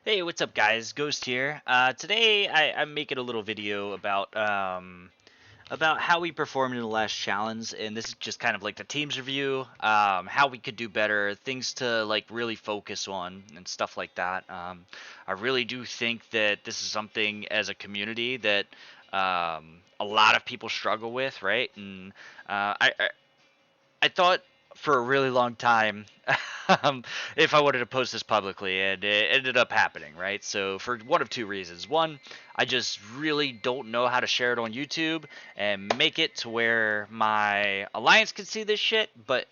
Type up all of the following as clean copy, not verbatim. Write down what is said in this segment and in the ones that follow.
Hey, what's up, guys? Ghost here. Today I'm making a little video about how we performed in the last challenge, and this is just kind of like the team's review, how we could do better, things to like really focus on, and stuff like that. I really do think that this is something as a community that a lot of people struggle with, right? And I thought for a really long time if I wanted to post this publicly, and it ended up happening, right? So for one of two reasons. One, I just really don't know how to share it on YouTube and make it to where my alliance can see this shit. But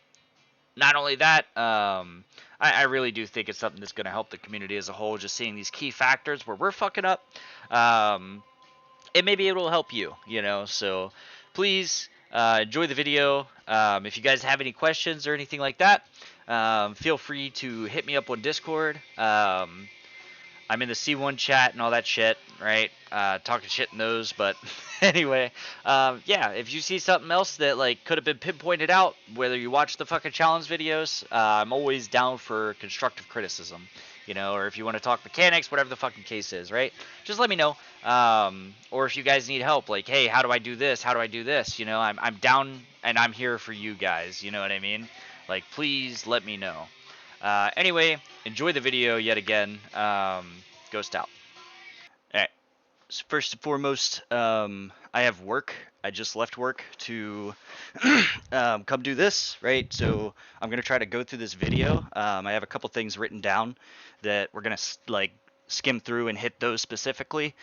not only that, I really do think it's something that's going to help the community as a whole. Just seeing these key factors where we're fucking up. And maybe it will help you, so please enjoy the video. If you guys have any questions or anything like that, feel free to hit me up on Discord. I'm in the C1 chat and all that shit, right? Talking shit in those, but anyway, yeah, if you see something else that like could have been pinpointed out, whether you watch the fucking challenge videos, I'm always down for constructive criticism, or if you want to talk mechanics, whatever the fucking case is, right? Just let me know. Or if you guys need help, like, hey, how do I do this? How do I do this? I'm down and I'm here for you guys. You know what I mean? Like, please let me know. Anyway, enjoy the video yet again. Ghost out. Alright, so first and foremost, I have work. I just left work to come do this, right? So I'm going to try to go through this video. I have a couple things written down that we're going to like skim through and hit those specifically.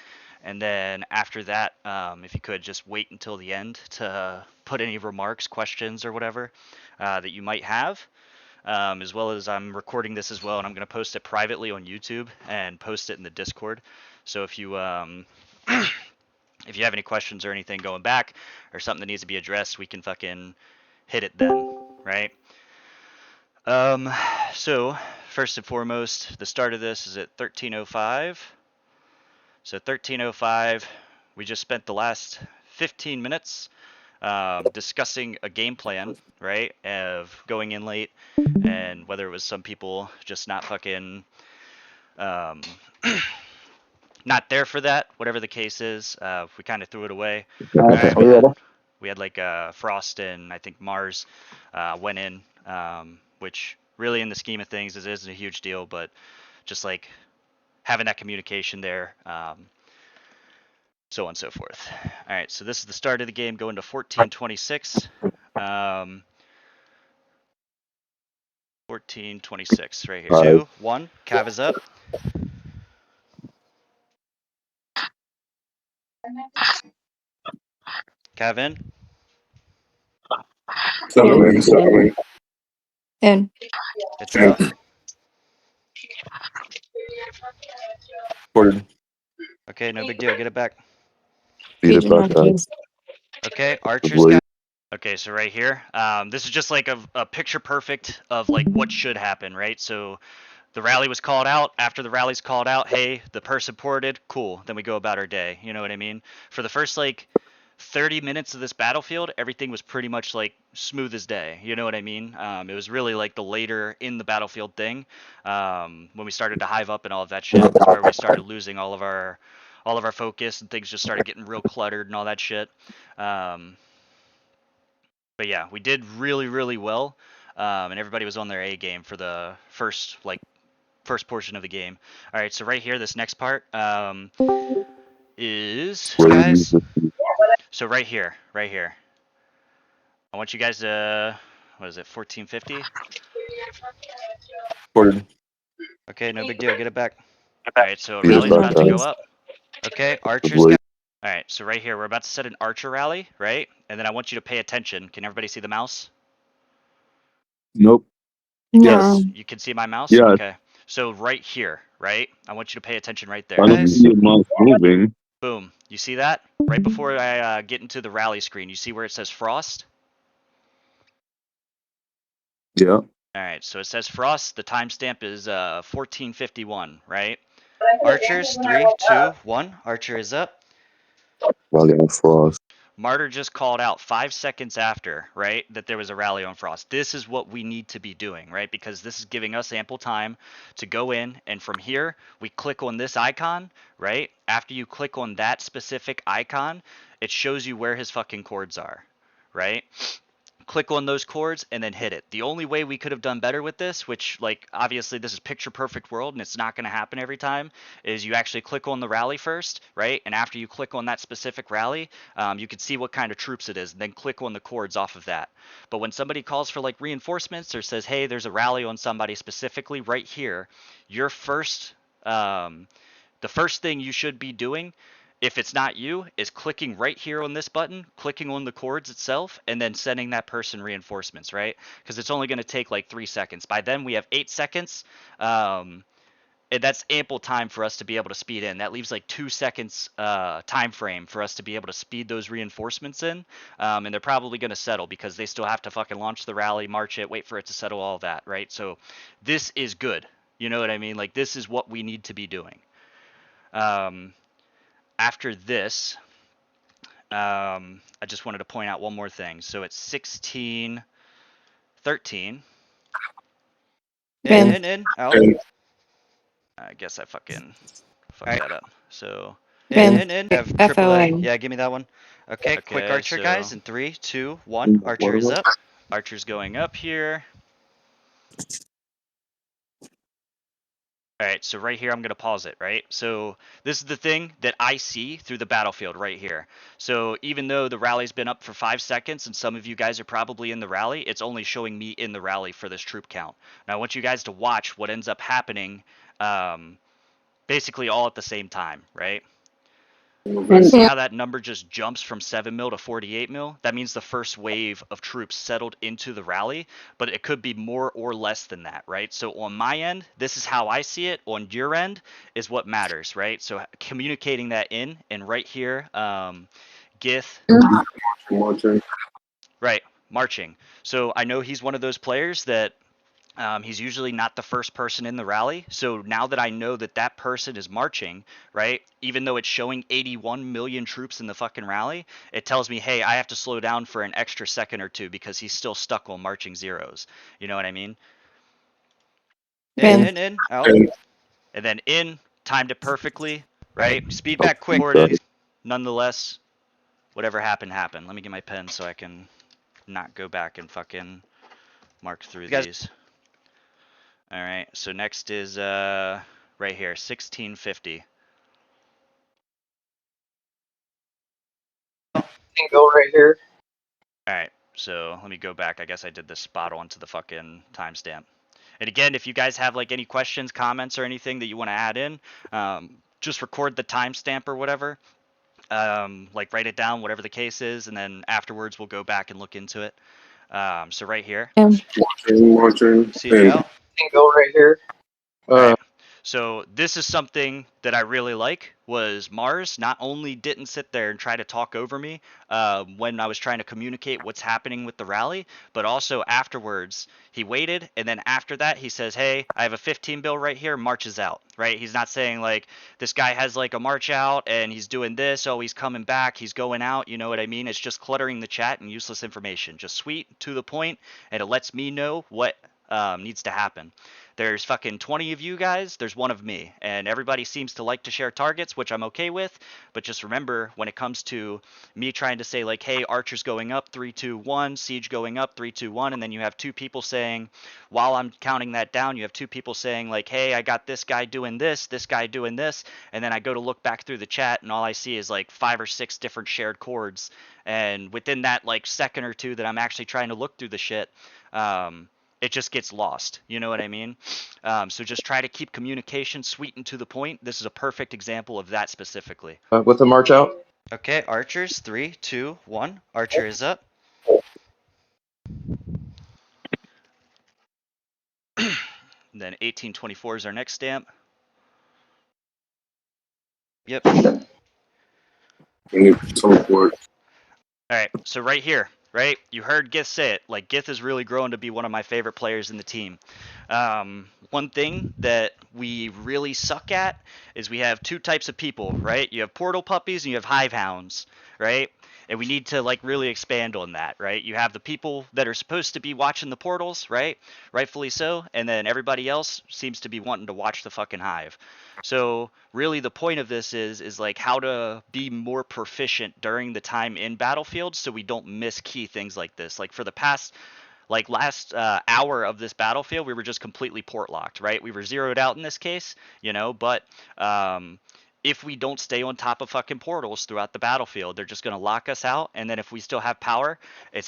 And then after that, if you could just wait until the end to put any remarks, questions, or whatever that you might have. As well as I'm recording this as well, and I'm going to post it privately on YouTube and post it in the Discord. So if you if you have any questions or anything going back or something that needs to be addressed, we can fucking hit it then, right? So first and foremost, the start of this is at 13:05. So 13:05, we just spent the last 15 minutes discussing a game plan, right, of going in late, and whether it was some people just not fucking not there for that, whatever the case is. We kind of threw it away. We had like Frost and I think Mars went in, which really in the scheme of things isn't a huge deal, but just like having that communication there, so on and so forth. All right, so this is the start of the game, going to 14:26. 14:26 right here. 2, 1, Cav is up. Cav in. In. It's out. Okay, no big deal. Get it back. Okay, Archer's got. Okay, so right here, this is just like a picture perfect of like what should happen, right? So the rally was called out. After the rally's called out, hey, the person ported, cool. Then we go about our day. You know what I mean? For the first like 30 minutes of this battlefield, everything was pretty much like smooth as day. You know what I mean? It was really like the later in the battlefield thing, when we started to hive up and all of that shit, was where we started losing all of our focus, and things just started getting real cluttered and all that shit. But yeah, we did really, really well, and everybody was on their A game for the first portion of the game. All right, so right here, this next part is, guys. So right here, I want you guys to, what is it, 1450? Okay, no big deal. Get it back. All right, so rally's about to go up. Okay, Archer's got. All right, so right here, we're about to set an Archer rally, right? And then I want you to pay attention. Can everybody see the mouse? Nope. Yes, you can see my mouse? Yeah. Okay. So right here, right? I want you to pay attention right there, I don't guys. see your mouse moving. Boom. You see that? Right before I get into the rally screen, you see where it says Frost? Yeah. Alright, so it says Frost. The timestamp is 14:51, right? Archers, 3, 2, 1. Archer is up. Rally on Frost. Martyr just called out 5 seconds after, right, that there was a rally on Frost. This is what we need to be doing, right? Because this is giving us ample time to go in, and from here, we click on this icon, right? After you click on that specific icon, it shows you where his fucking chords are, right? Click on those chords and then hit it. The only way we could have done better with this, which like obviously this is picture perfect world and it's not going to happen every time, is you actually click on the rally first, right? And after you click on that specific rally, you can see what kind of troops it is, and then click on the chords off of that. But when somebody calls for like reinforcements or says, hey, there's a rally on somebody specifically right here, your first the first thing you should be doing, if it's not you, is clicking right here on this button, clicking on the chords itself, and then sending that person reinforcements, right? Because it's only going to take like 3 seconds. By then, we have 8 seconds, and that's ample time for us to be able to speed in. That leaves like 2 seconds time frame for us to be able to speed those reinforcements in, and they're probably going to settle because they still have to fucking launch the rally, march it, wait for it to settle, all that, right? So this is good. You know what I mean? Like this is what we need to be doing. After this, I just wanted to point out one more thing. So it's 16, 13. In, out. I guess I fucking fucked that up. So in. Have AAA. Yeah, give me that one. Okay, quick archer, so guys. In 3, 2, 1. Archer is up. Archer's going up here. All right, so right here, I'm going to pause it, right? So this is the thing that I see through the battlefield right here. So even though the rally's been up for 5 seconds and some of you guys are probably in the rally, it's only showing me in the rally for this troop count. Now I want you guys to watch what ends up happening basically all at the same time, right? See how that number just jumps from 7 mil to 48 mil? That means the first wave of troops settled into the rally, but it could be more or less than that, right? So on my end, this is how I see it. On your end is what matters, right? So communicating that in, and right here, Gith. Marching. Right, marching. So I know he's one of those players that he's usually not the first person in the rally. So now that I know that that person is marching, right, even though it's showing 81 million troops in the fucking rally, it tells me, hey, I have to slow down for an extra second or two because he's still stuck on marching zeros. You know what I mean? In, out. And then in, timed it perfectly, right? Speed back quick, nonetheless, whatever happened, happened. Let me get my pen so I can not go back and fucking mark through these. All right, so next is right here, 1650. Go right here. All right, so let me go back. I guess I did this spot on to the fucking timestamp. And again, if you guys have like any questions, comments, or anything that you want to add in, just record the timestamp or whatever. Like write it down, whatever the case is, and then afterwards we'll go back and look into it. So right here, Marching. siege out. Go right here. Right. So this is something that I really like, was Mars not only didn't sit there and try to talk over me when I was trying to communicate what's happening with the rally, but also afterwards he waited, and then after that he says, hey, I have a 15 bill right here, marches out, right? He's not saying like this guy has like a march out and he's doing this, oh, he's coming back, he's going out, you know what I mean? It's just cluttering the chat and useless information. Just sweet, to the point, and it lets me know what needs to happen. There's fucking 20 of you guys, there's one of me, and everybody seems to like to share targets, which I'm okay with, but just remember, when it comes to me trying to say like, hey, Archer's going up, 3, 2, 1, Siege going up, 3, 2, 1, and then you have two people saying, while I'm counting that down, you have two people saying like, hey, I got this guy doing this guy doing this, and then I go to look back through the chat, and all I see is like 5 or 6 different shared chords, and within that like second or two that I'm actually trying to look through the shit, it just gets lost. You know what I mean? So just try to keep communication sweet and to the point. This is a perfect example of that specifically. With the march out. Okay, archers, 3, 2, 1. Archer is up. Then 1824 is our next stamp. Yep. All right, so right here, right? You heard Gith say it. Like, Gith has really grown to be one of my favorite players in the team. One thing that we really suck at is we have two types of people, right? You have portal puppies and you have hive hounds, right? And we need to like really expand on that, right? You have the people that are supposed to be watching the portals, right? Rightfully so, and then everybody else seems to be wanting to watch the fucking hive. So really the point of this is like how to be more proficient during the time in battlefield so we don't miss key things like this. Like for the past like last hour of this battlefield, we were just completely port locked, right? We were zeroed out in this case, but um, if we don't stay on top of fucking portals throughout the battlefield, they're just gonna lock us out. And then if we still have power, it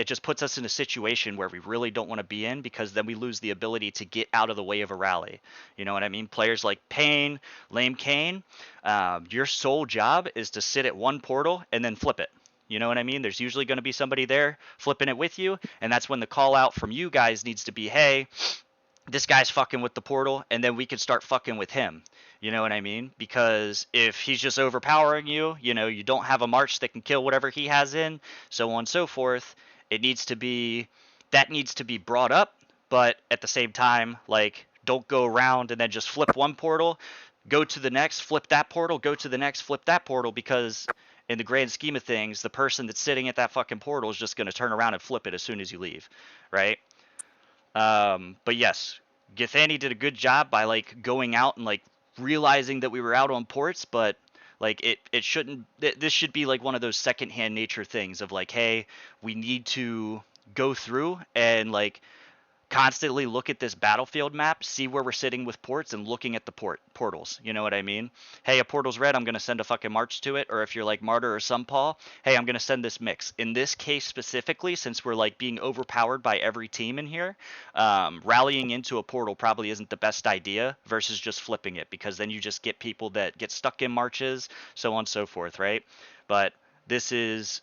just puts us in a situation where we really don't want to be in because then we lose the ability to get out of the way of a rally. You know what I mean? Players like Payne, Lame Kane, your sole job is to sit at one portal and then flip it. You know what I mean? There's usually going to be somebody there flipping it with you, and that's when the call out from you guys needs to be, hey, this guy's fucking with the portal, and then we can start fucking with him. You know what I mean? Because if he's just overpowering you, you don't have a march that can kill whatever he has in, so on and so forth. It needs to be that needs to be brought up, but at the same time, like don't go around and then just flip one portal, go to the next, flip that portal, go to the next, flip that portal, because in the grand scheme of things, the person that's sitting at that fucking portal is just going to turn around and flip it as soon as you leave, right? But yes, Githani did a good job by like going out and like realizing that we were out on ports, but like it shouldn't. This should be like one of those secondhand nature things of like, hey, we need to go through and like constantly look at this battlefield map, see where we're sitting with ports, and looking at the portals. You know what I mean? Hey, a portal's red, I'm gonna send a fucking march to it. Or if you're like Martyr or Paul, hey, I'm gonna send this mix. In this case specifically, since we're like being overpowered by every team in here, rallying into a portal probably isn't the best idea versus just flipping it, because then you just get people that get stuck in marches, so on and so forth, right? But this is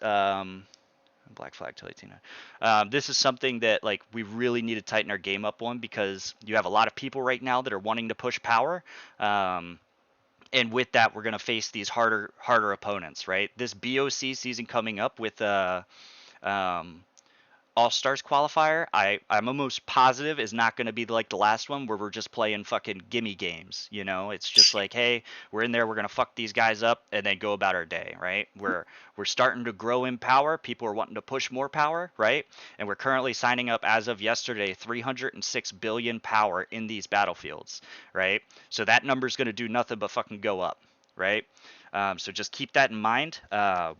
Black Flag till 18. This is something that like we really need to tighten our game up on, because you have a lot of people right now that are wanting to push power. And with that, we're going to face these harder opponents, right? This BOC season coming up with um, all Stars qualifier, I'm almost positive is not going to be like the last one where we're just playing fucking gimme games. It's just like, hey, we're in there, we're going to fuck these guys up, and then go about our day, right? We're starting to grow in power. People are wanting to push more power, right? And we're currently signing up as of yesterday 306 billion power in these battlefields, right? So that number is going to do nothing but fucking go up, right? So just keep that in mind.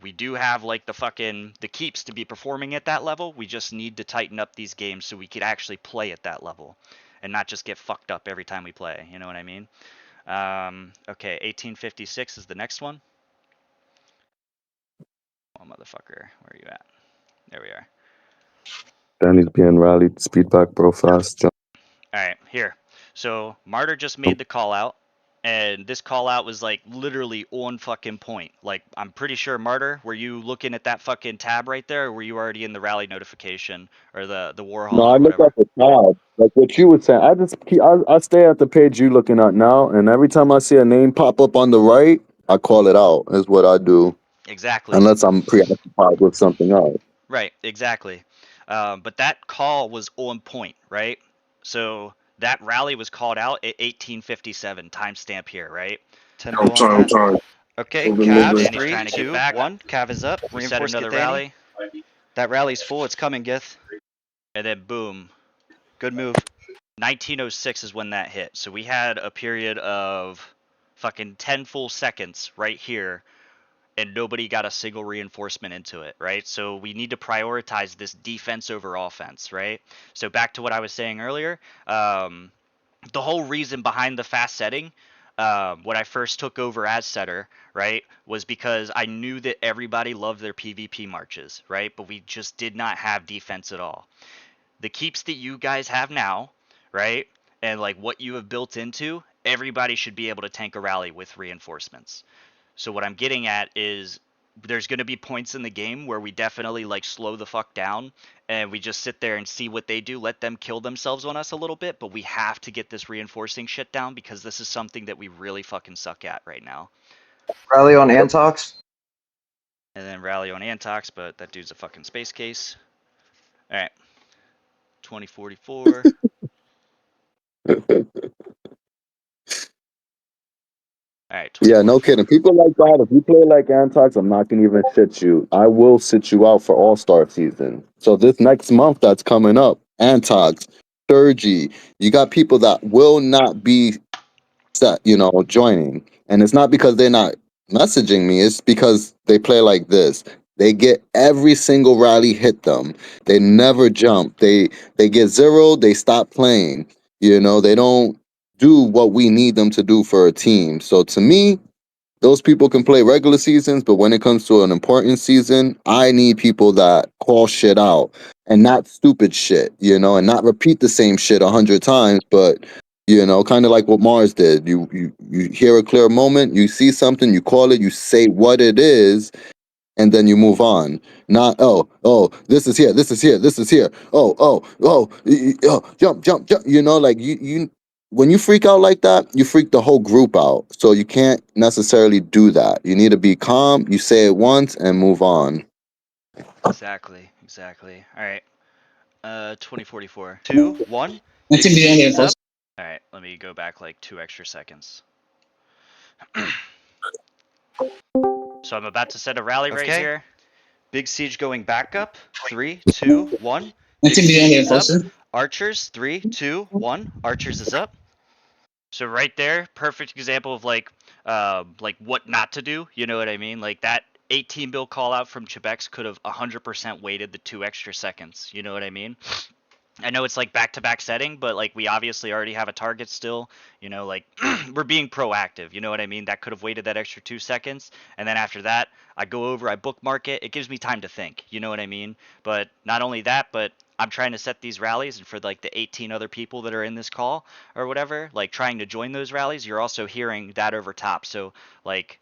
We do have like the keeps to be performing at that level. We just need to tighten up these games so we could actually play at that level, and not just get fucked up every time we play. You know what I mean? Okay, 1856 is the next one. Oh motherfucker, where are you at? There we are. Danny's being rallied. Speed back, bro, fast. Jump. All right, here. So Martyr just made the call out, and this call out was like literally on fucking point. Like I'm pretty sure Martyr, were you looking at that fucking tab right there, or were you already in the rally notification or the war No, hall I or look whatever? at the tab. Like what you were saying. I stay at the page you looking at now, and every time I see a name pop up on the right, I call it out. Is what I do, Exactly. unless I'm preoccupied with something else. Right. Exactly. But that call was on point, right? So that rally was called out at 1857 timestamp here, right? Tempo on that. Time. Okay, Over Cavs, moving. Githani's three, trying to get two, back. one. Cav is up. We set Reinforce another Githani. rally, That rally's full. It's coming, Gith. and then boom, Good move. 1906 is when that hit. So we had a period of fucking 10 full seconds right here, and nobody got a single reinforcement into it, right? So we need to prioritize this defense over offense, right? So back to what I was saying earlier, the whole reason behind the fast setting, when I first took over as setter, right, was because I knew that everybody loved their PvP marches, right? But we just did not have defense at all. The keeps that you guys have now, right, and like what you have built into, everybody should be able to tank a rally with reinforcements. So what I'm getting at is there's going to be points in the game where we definitely like slow the fuck down and we just sit there and see what they do, let them kill themselves on us a little bit, but we have to get this reinforcing shit down because this is something that we really fucking suck at right now. Rally on Antox. And then rally on Antox, but that dude's a fucking space case. All right. 2044. All right, Yeah, no 2044. kidding. People like that, if you play like Antox, I'm not gonna even shit you. I will sit you out for All-Star season. So this next month that's coming up, Antox, Sturgy, you got people that will not be set, joining. And it's not because they're not messaging me, it's because they play like this. They get every single rally hit them. They never jump. They get zero, they stop playing. They don't do what we need them to do for a team. So to me, those people can play regular seasons, but when it comes to an important season, I need people that call shit out and not stupid shit, and not repeat the same shit 100 times, but kind of like what Mars did. You hear a clear moment, you see something, you call it, you say what it is, and then you move on. Not this is here, this is here, this is here. Jump, jump, jump. Like you when you freak out like that, you freak the whole group out. So you can't necessarily do that. You need to be calm. You say it once and move on. Exactly. All right. 2044. 2, 1. Big Nothing beyond siege the is up. enforcement. All right, let me go back like 2 extra seconds. So I'm about to set a rally right Okay. here. Big siege going back up. 3, 2, 1. Big Nothing beyond siege the is up. enforcement. Archers. 3, 2, 1. Archers is up. So right there, perfect example of like what not to do. You know what I mean? Like that 18 bill call out from Chebex could have 100% waited the 2 extra seconds. You know what I mean? I know it's like back to back setting, but like we obviously already have a target still. Like we're being proactive. You know what I mean? That could have waited that extra 2 seconds, and then after that, I go over, I bookmark it. It gives me time to think. You know what I mean? But not only that, but I'm trying to set these rallies, and for like the 18 other people that are in this call or whatever, like trying to join those rallies, you're also hearing that over top. So like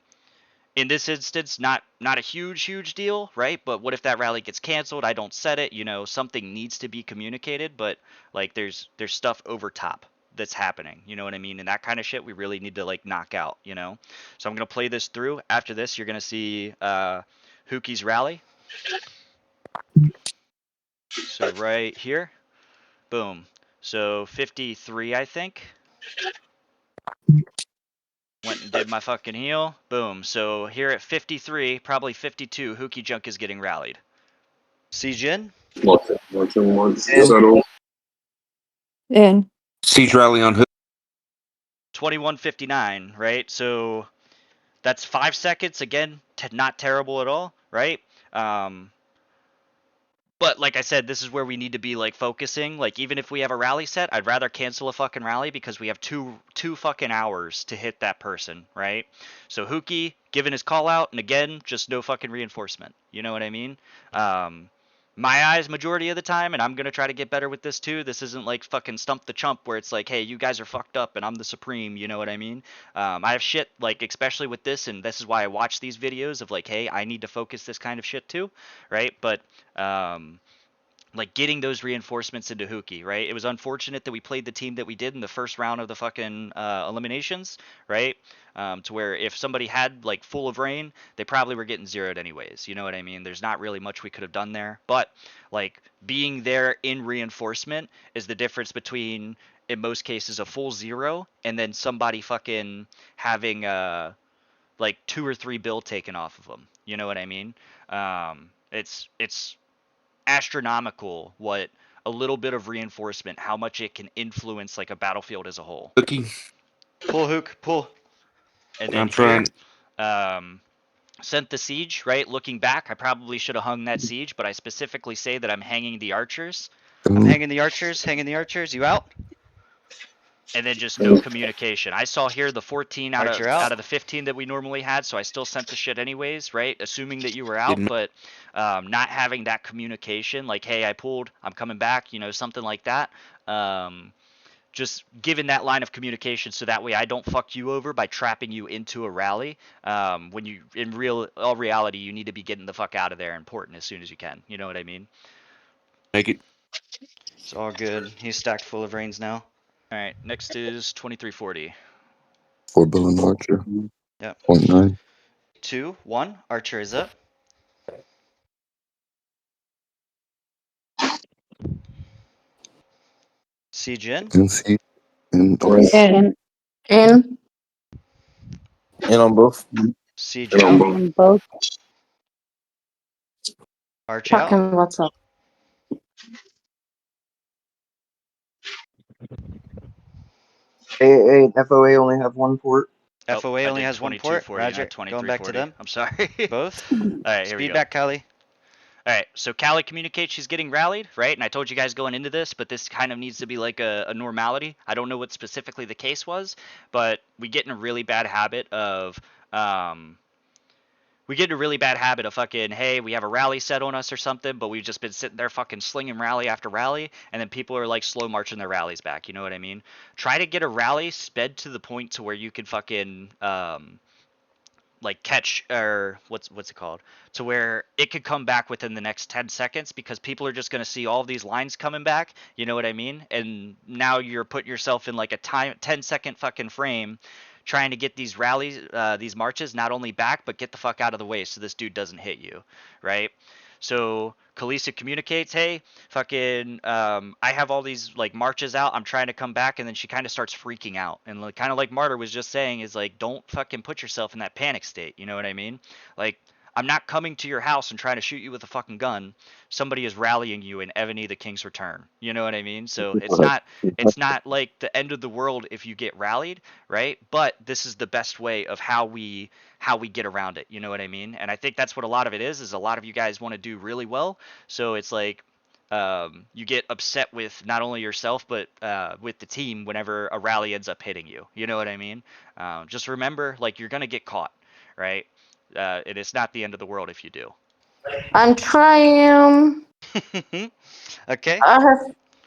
in this instance, not a huge deal, right? But what if that rally gets canceled? I don't set it. Something needs to be communicated, but like there's stuff over top that's happening. You know what I mean? And that kind of shit we really need to like knock out. So I'm gonna play this through. After this, you're gonna see Hookie's rally. So right here, boom. So 53, I think. Went and did my fucking heel. Boom. So here at 53, probably 52, Hookie Junk is getting rallied. Siege in. Watching And settle. In. Siege rally on who? 21:59, right? So that's 5 seconds again. Not terrible at all, right? Um, but like I said, this is where we need to be like focusing. Like even if we have a rally set, I'd rather cancel a fucking rally because we have two fucking hours to hit that person, right? So Hookie giving his call out, and again, just no fucking reinforcement. You know what I mean? My eyes majority of the time, and I'm gonna try to get better with this too. This isn't like fucking Stump the Chump where it's like, hey, you guys are fucked up and I'm the supreme. You know what I mean? I have shit like especially with this, and this is why I watch these videos of like, hey, I need to focus this kind of shit too, right? But like getting those reinforcements into Hookie, right? It was unfortunate that we played the team that we did in the first round of the fucking eliminations, right? To where if somebody had like full of rain, they probably were getting zeroed anyways. You know what I mean? There's not really much we could have done there. But like being there in reinforcement is the difference between, in most cases, a full zero and then somebody fucking having like 2 or 3 bill taken off of them. You know what I mean? It's astronomical what a little bit of reinforcement, how much it can influence like a battlefield as a whole. Cookie. Pull Hook. Pull. And then I'm here, trying. um, sent the siege, right? Looking back, I probably should have hung that siege, but I specifically say that I'm hanging the archers. I'm hanging the archers. Hanging the archers. You out? And then just no communication. I saw here the 14 out Archer of out. out of the 15 that we normally had, so I still sent the shit anyways, right? Assuming that you were out, Didn't. but not having that communication, like, hey, I pulled, I'm coming back, something like that. Just given that line of communication, so that way I don't fuck you over by trapping you into a rally. When you, in all reality, you need to be getting the fuck out of there and porting as soon as you can. You know what I mean? Make it. It's all good. He's stacked full of rains now. All right. Next is 2340. 4 bill and Archer. Yep. 0.9. 2, 1. Archer is up. Siege in. And see. And Right. In. In. And on both. Siege out. Both March out. fucking what's up? AA and FOA only have one port. FOA I only did has one 2240 port. and I Roger. had Going back to 2340. them. I'm sorry. Both. Alright, here we Speed go. back, Kali. Alright, so Callie communicates she's getting rallied, right? And I told you guys going into this, but this kind of needs to be like a normality. I don't know what specifically the case was, but we get in a really bad habit of fucking, hey, we have a rally set on us or something, but we've just been sitting there fucking slinging rally after rally, and then people are like slow marching their rallies back. You know what I mean? Try to get a rally sped to the point to where you can fucking like catch, or what's it called, to where it could come back within the next 10 seconds, because people are just going to see all these lines coming back, you know what I mean? And now you're putting yourself in like a 10-second fucking frame trying to get these rallies, these marches not only back, but get the fuck out of the way so this dude doesn't hit you, right? So Kalisa communicates, hey, fucking, I have all these like marches out. I'm trying to come back, and then she kind of starts freaking out, and like, kind of like Martyr was just saying, is like, don't fucking put yourself in that panic state. You know what I mean? Like, I'm not coming to your house and trying to shoot you with a fucking gun. Somebody is rallying you in Ebony the King's Return. You know what I mean? So it's not like the end of the world if you get rallied, right? But this is the best way of how we get around it. You know what I mean? And I think that's what a lot of it is a lot of you guys want to do really well. So it's like, you get upset with not only yourself, but with the team whenever a rally ends up hitting you. You know what I mean? Just remember, like, you're going to get caught, right? And it's not the end of the world if you do. I'm trying. Okay. I have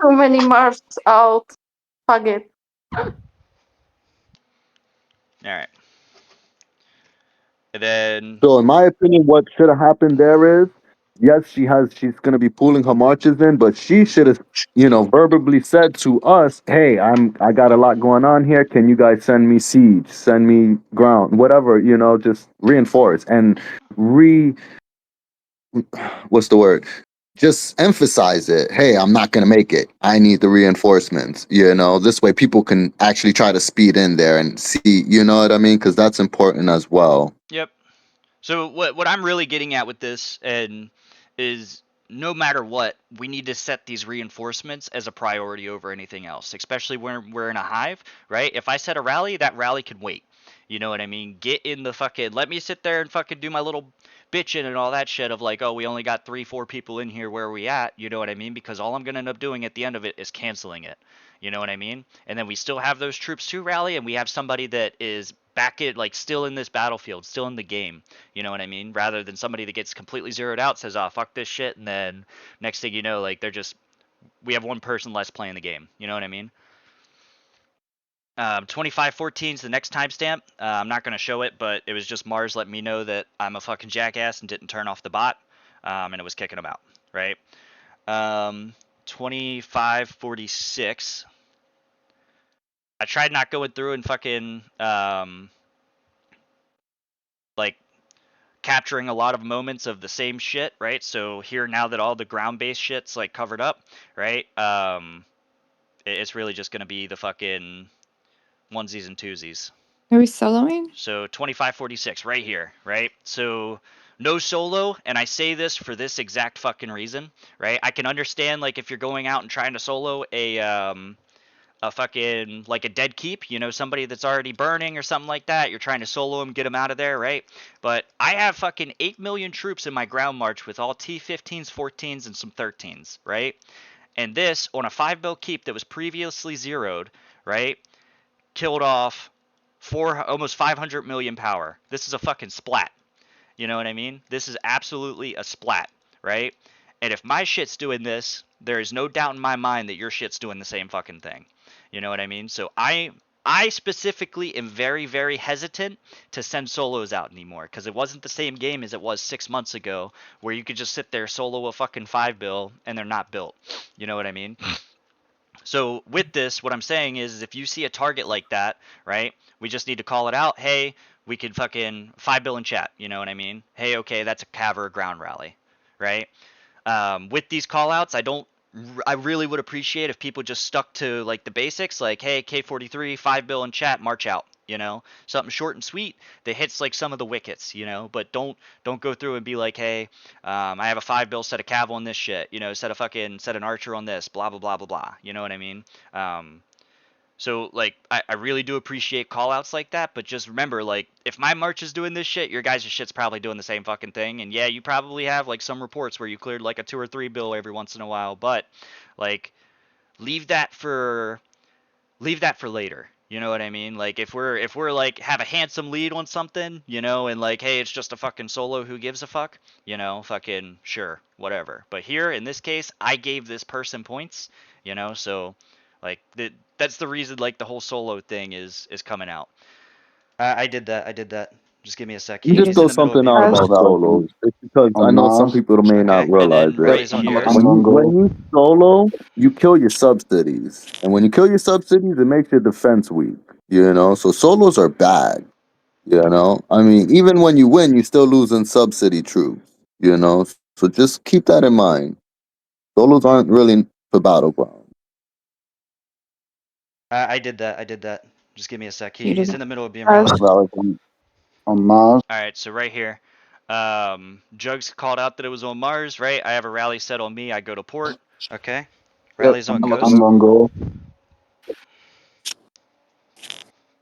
too many marks out. Fuck it. All right. And then, So, in my opinion, what should have happened there is, yes, she's gonna be pulling her marches in, but she should have, verbally said to us, "Hey, I got a lot going on here. Can you guys send me siege, send me ground, whatever, just reinforce and what's the word? Just emphasize it. Hey, I'm not gonna make it. I need the reinforcements. This way people can actually try to speed in there and see. You know what I mean? Because that's important as well." yep. So what I'm really getting at with this is no matter what, we need to set these reinforcements as a priority over anything else, especially when we're in a hive, right? If I set a rally, that rally can wait. You know what I mean? Get in the fucking, let me sit there and fucking do my little bitching and all that shit of like, oh, we only got 3-4 people in here, where are we at? You know what I mean? Because all I'm gonna end up doing at the end of it is canceling it. You know what I mean? And then we still have those troops to rally, and we have somebody that is back in, like, still in this battlefield, still in the game. You know what I mean? Rather than somebody that gets completely zeroed out, says, "Oh, fuck this shit," and then next thing you know, like, we have one person less playing the game. You know what I mean? 2514 is the next timestamp. I'm not going to show it, but it was just Mars letting me know that I'm a fucking jackass and didn't turn off the bot, and it was kicking him out, right? 2546. I tried not going through and fucking, like, capturing a lot of moments of the same shit, right? So here, now that all the ground-based shit's like covered up, right? It's really just gonna be the fucking onesies and twosies. Are we soloing? So 2546 right here, right? So no solo, and I say this for this exact fucking reason, right? I can understand, like, if you're going out and trying to solo a fucking, like, a dead keep, somebody that's already burning or something like that. You're trying to solo him, get him out of there, right? But I have fucking 8 million troops in my ground march with all T15s, 14s, and some 13s, right? And this, on a 5-bill keep that was previously zeroed, right, killed off almost 500 million power. This is a fucking splat. You know what I mean? This is absolutely a splat, right? And if my shit's doing this, there is no doubt in my mind that your shit's doing the same fucking thing. You know what I mean? So I specifically am very, very hesitant to send solos out anymore, because it wasn't the same game as it was 6 months ago, where you could just sit there, solo a fucking 5-bill, and they're not built. You know what I mean? So with this, what I'm saying is, if you see a target like that, right, we just need to call it out. Hey, we could fucking 5-bill in chat. You know what I mean? Hey, okay, that's a cav or a ground rally, right? With these call outs, I really would appreciate if people just stuck to, like, the basics, like, hey, K43, 5-bill in chat, march out. you know, something short and sweet that hits like some of the wickets, you know, but don't go through and be like, hey, I have a 5 bill, set a cav on this shit, you know, set an archer on this, blah blah blah blah blah, you know what I mean? So like I really do appreciate call outs like that, but just remember, like, if my March is doing this shit, your guys' shit's probably doing the same fucking thing. And yeah, you probably have like some reports where you cleared like a 2 or 3 bill every once in a while, but like leave that for later. You know what I mean? Like if we're like have a handsome lead on something, you know, and like, hey, it's just a fucking solo, who gives a fuck? You know, fucking sure, whatever. But here in this case, I gave this person points, you know, so like that's the reason like the whole solo thing is coming out. I did that. Just give me a sec. Let me just He's in throw the middle of something being out Guys, about removed. solos. It's because I know some people may not Okay, and realize then it. Relly's on here. When you solo, you kill your subsidies, and when you kill your subsidies, it makes your defense weak. You know, so solos are bad. You know, I mean, even when you win, you still lose in subsidy troops. You know, so just keep that in mind. Solos aren't really for battleground. I did that. Just give me a sec. You did He's in that. the middle of being guys, removed. On Mars. All right, so right here, Jugs called out that it was on Mars, right? I have a rally set on me. I go to port. Okay. Yep, Rally's on I'm Ghost. on goal.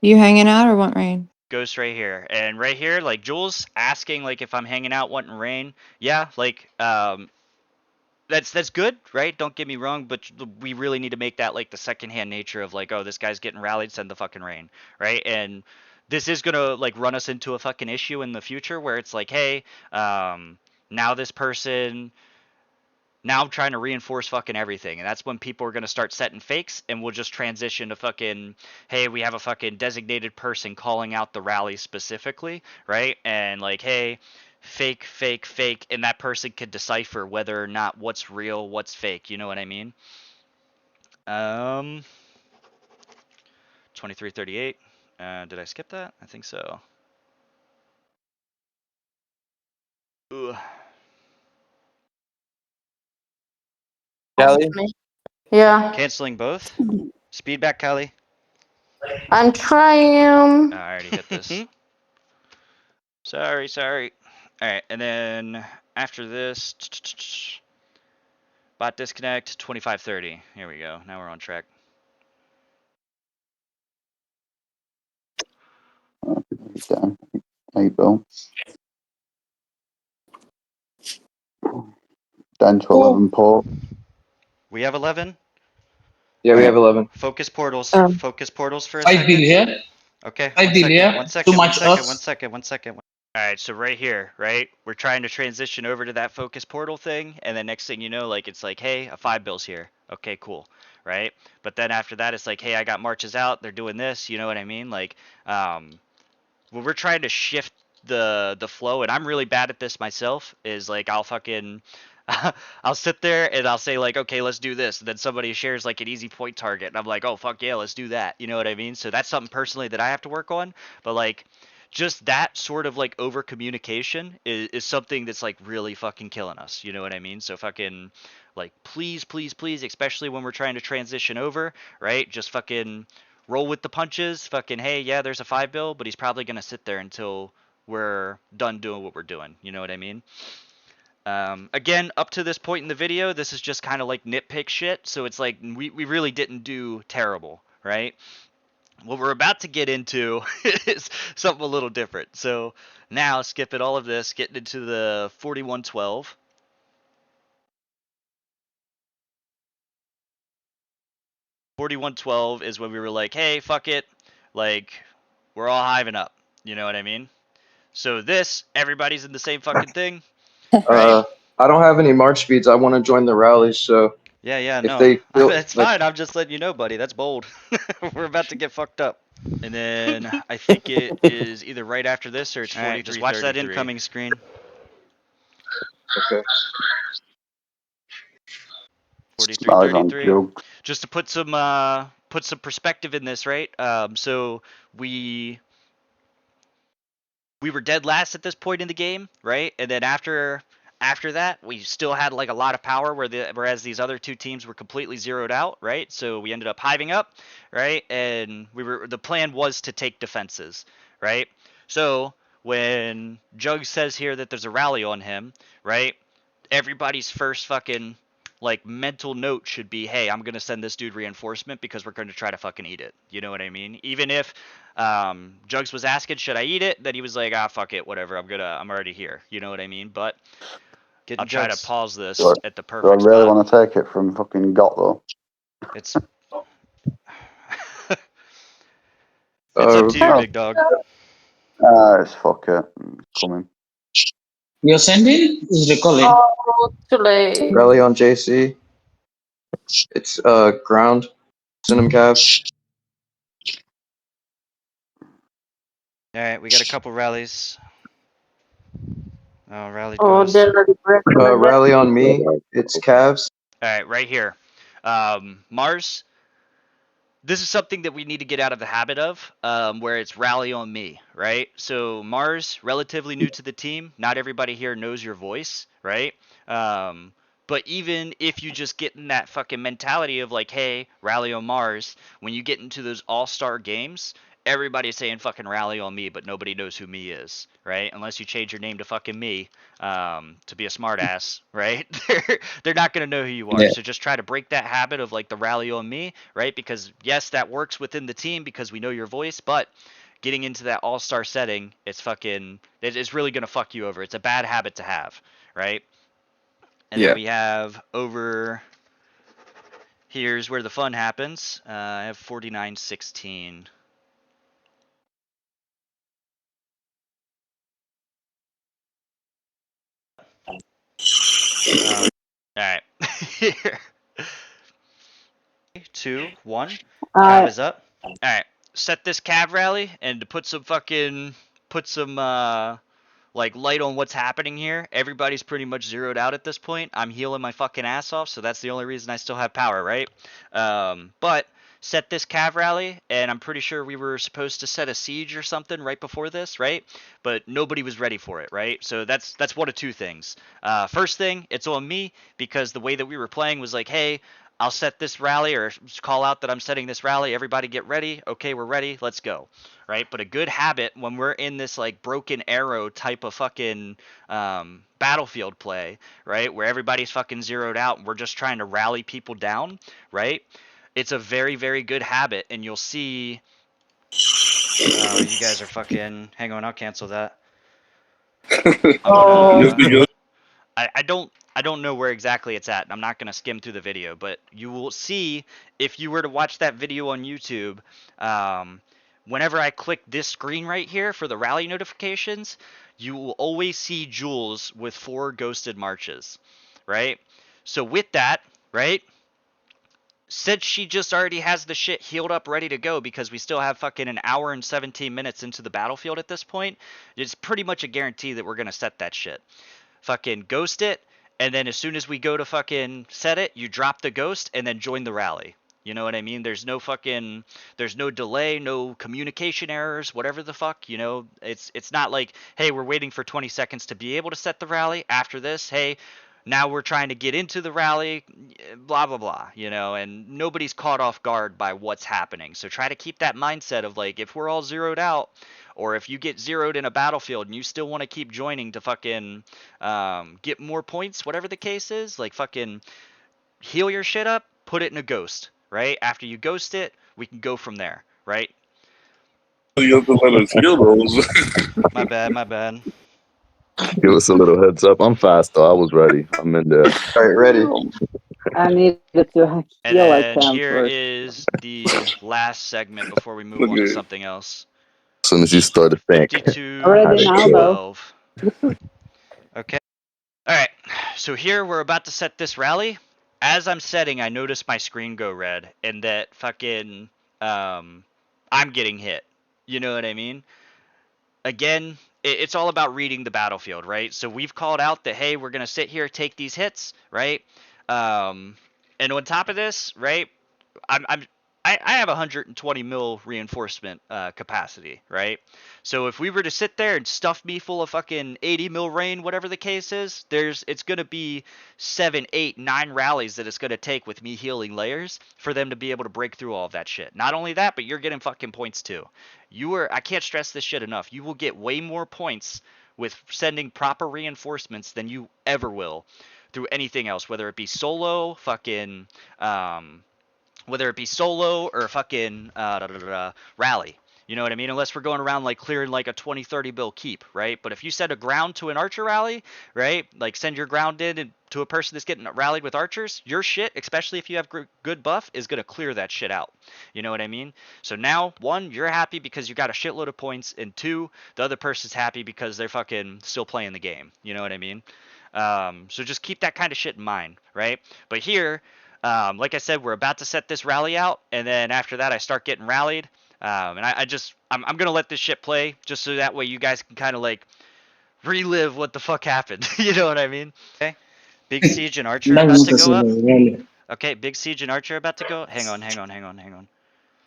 You hanging out or what, Rain? Ghost right here, and right here, like Jules asking like if I'm hanging out wanting rain. Yeah, like that's good, right? Don't get me wrong, but we really need to make that like the secondhand nature of like, oh, this guy's getting rallied, send the fucking rain, right? And this is gonna like run us into a fucking issue in the future where it's like, hey, now this person, now I'm trying to reinforce fucking everything, and that's when people are gonna start setting fakes, and we'll just transition to fucking, hey, we have a fucking designated person calling out the rally specifically, right? And like, hey, fake, fake, fake, and that person could decipher whether or not what's real, what's fake. You know what I mean? 2338. Did I skip that? I think so. Ugh. Callie? yeah, Canceling both. Speed back, Callie. I'm trying. I already hit this. Sorry. All right, and then after this, bot disconnect 2530. Here we go. Now we're on track. Down. There you go. Down to 11 port. We have 11. Yeah, we have 11. Focus portals. Um, Focus portals for a I've been second. here. Okay. I've been here. Too much us. One second. All right, so right here, right, we're trying to transition over to that focus portal thing, and then next thing you know, like it's like, hey, a 5 bill's here. Okay, cool, right? But then after that, it's like, hey, I got marches out. They're doing this. You know what I mean? Like, when we're trying to shift the flow, and I'm really bad at this myself, is like I'll fucking I'll sit there and I'll say like, okay, let's do this. And then somebody shares like an easy point target, and I'm like, oh fuck yeah, let's do that. You know what I mean? So that's something personally that I have to work on. But like, just that sort of like over communication is something that's like really fucking killing us. You know what I mean? So fucking like, please, especially when we're trying to transition over, right? Just fucking roll with the punches. Fucking, hey, yeah, there's a 5 bill, but he's probably gonna sit there until we're done doing what we're doing. You know what I mean? Again, up to this point in the video, this is just kind of like nitpick shit. So it's like we really didn't do terrible, right? What we're about to get into is something a little different. So now, skipping all of this, getting into the 4112. 4112 is when we were like, hey, fuck it. Like, we're all hiving up. You know what I mean? So this, everybody's in the same fucking thing, right? I don't have any March speeds. I want to join the rally, so Yeah, if no. they feel It's like fine. I'm just letting you know, buddy. That's bold. We're about to get fucked up. And then I think it is either right after this or it's All right, just watch that 4333. incoming screen. Live on 4333. joke. Just to put some perspective in this, right? So we were dead last at this point in the game, right? And then after after that, we still had like a lot of power, whereas these other two teams were completely zeroed out, right? So we ended up hiving up, right? And the plan was to take defenses, right? So when Jug says here that there's a rally on him, right? Everybody's first fucking like mental note should be, hey, I'm gonna send this dude reinforcement because we're gonna try to fucking eat it. You know what I mean? Even if Jugs was asking, should I eat it? Then he was like, fuck it, whatever. I'm already here. You know what I mean? But Getting I'll try to Jugs. pause this Do I, at the do I perfect really spot. want to take it from fucking Got though? It's It's up to you, Oh, big dog. it's fuck it. Coming. You're sending? Is recalling. Oh, too late. Rally on JC. It's ground. Send him Cav. all right. We got a couple rallies. Oh, rally Oh, goes. they're already breaking again. Rally on me. It's Cavs. All right, right here. Mars, this is something that we need to get out of the habit of, where it's rally on me, right? So Mars, relatively new to the team. Not everybody here knows your voice, right? But even if you just get in that fucking mentality of like, hey, rally on Mars, when you get into those all-star games, everybody's saying fucking rally on me, but nobody knows who me is, right? Unless you change your name to fucking me, to be a smartass, right? They're not gonna know who you are. Yeah. So just try to break that habit of like the rally on me, right? Because yes, that works within the team because we know your voice, but getting into that all-star setting, it's really gonna fuck you over. It's a bad habit to have, right? And then we have over here's where the fun happens. I have 49-16. All right. Here. 3, 2, 1. Cav is up. All right. Set this Cav rally and to put some like light on what's happening here. Everybody's pretty much zeroed out at this point. I'm healing my fucking ass off, so that's the only reason I still have power, right? But set this Cav rally, and I'm pretty sure we were supposed to set a siege or something right before this, right? But nobody was ready for it, right? So that's one of two things. First thing, it's on me because the way that we were playing was like, hey, I'll set this rally or call out that I'm setting this rally. Everybody get ready. Okay, we're ready. Let's go. Right? But a good habit when we're in this like broken arrow type of fucking battlefield play, right? Where everybody's fucking zeroed out and we're just trying to rally people down, right? It's a very, very good habit, and you'll see. Oh, you guys are fucking. Hang on, I'll cancel that. I'm gonna. I don't know where exactly it's at. I'm not going to skim through the video, but you will see if you were to watch that video on YouTube, whenever I click this screen right here for the rally notifications, you will always see Jules with 4 ghosted marches, right? So with that, right, since she just already has the shit healed up ready to go because we still have fucking an hour and 17 minutes into the battlefield at this point, it's pretty much a guarantee that we're going to set that shit. Fucking ghost it, and then as soon as we go to fucking set it, you drop the ghost and then join the rally. You know what I mean? There's no delay, no communication errors, whatever the fuck, you know? It's not like, hey, we're waiting for 20 seconds to be able to set the rally. After this, hey, now we're trying to get into the rally, blah blah blah, you know, and nobody's caught off guard by what's happening. So try to keep that mindset of like, if we're all zeroed out, or if you get zeroed in a battlefield and you still want to keep joining to fucking get more points, whatever the case is, like fucking heal your shit up, put it in a ghost, right? After you ghost it, we can go from there, right? You have to let us hear those. My bad, my bad. Give us a little heads up. I'm fast though. I was ready. I'm in there. All right, ready. I needed to And heal like then Cam here first. is the last segment before we move on to Okay. something else. As soon as you start to think, 52 Already now, though. 12. Okay. All right. So here we're about to set this rally. As I'm setting, I notice my screen go red and that fucking I'm getting hit. You know what I mean? Again, it's all about reading the battlefield, right? So we've called out that, hey, we're gonna sit here, take these hits, right? And on top of this, right, I I have 120 mil reinforcement capacity, right? So if we were to sit there and stuff me full of fucking 80 mil rain, whatever the case is, it's gonna be 7, 8, 9 rallies that it's gonna take with me healing layers for them to be able to break through all of that shit. Not only that, but you're getting fucking points too. I can't stress this shit enough. You will get way more points with sending proper reinforcements than you ever will through anything else, whether it be solo, fucking whether it be solo or fucking rally. You know what I mean? Unless we're going around like clearing like a 20, 30 bill keep, right? But if you send a ground to an archer rally, right? Like send your ground in to a person that's getting rallied with archers, your shit, especially if you have good buff, is going to clear that shit out. You know what I mean? So now, one, you're happy because you got a shitload of points, and two, the other person's happy because they're fucking still playing the game. You know what I mean? So just keep that kind of shit in mind, right? But here, like I said, we're about to set this rally out, and then after that, I start getting rallied. And I'm gonna let this shit play just so that way you guys can kind of like relive what the fuck happened. You know what I mean? Okay. Big Siege and Archer Dai about to molto go up. really. Okay, Big Siege and Archer about to go. Hang on.